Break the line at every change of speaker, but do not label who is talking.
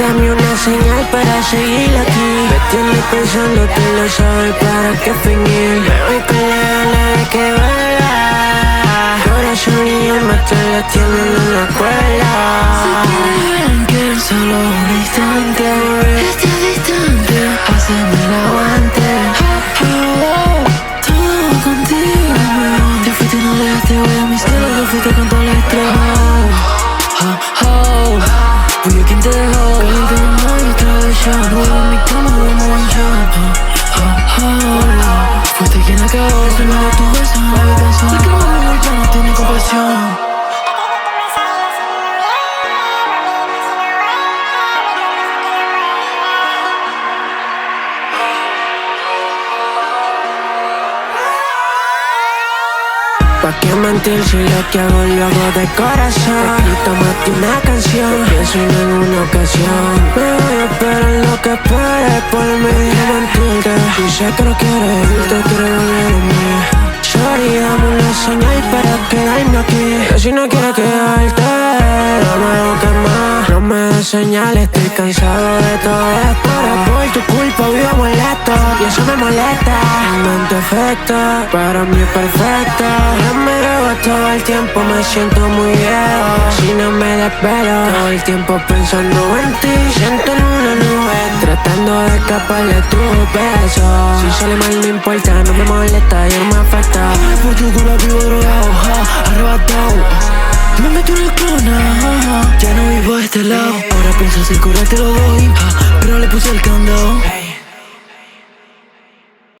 Dame una señal para seguir aquí. Me tienes pensando, tú lo sabes, para qué fingir. Me voy con la gana de que vuelva. Corazón y alma te la tienen en la escuela.
Si quieres que solo un instante, estés distante, haceme el aguante. Todo contigo. Te fuiste y no dejaste huella en mi cielo. Te fuiste con todo el estrés. Fui yo quien te dejó. Caliente de mar y tradición. Luego en mi cama duermo en shot. Fuiste quien acabó. Sonaba tu beso en la habitación. El que no ya no tiene compasión.
¿Pa' qué mentir si lo que hago lo hago de corazón? Escrito más de una canción, pienso en una ocasión. Me voy a esperar lo que esperes por mí. No mentirte, si sé que no quieres irte, quiero volver en mí. Sorry, dame una señal para quedarme aquí. Pero si no quieres quedarte, dame algo que más. No me des señales, estoy cansado de todo esto. Ahora por tu culpa vivo molesto y eso me molesta. Mi mente afecta, para mí es perfecta. No me drogo todo el tiempo, me siento muy viejo. Si no me desvelo, todo el tiempo pensando en ti. Siento en una nube, tratando de escapar de tu beso. Si sale mal no importa, no me molesta y no me afecta.
Por tu culpa vivo drogado, arrebatado. Me meto en el clona, ya no vivo a este lado. Ahora pienso si curarte lo doy, pero le puse el candado.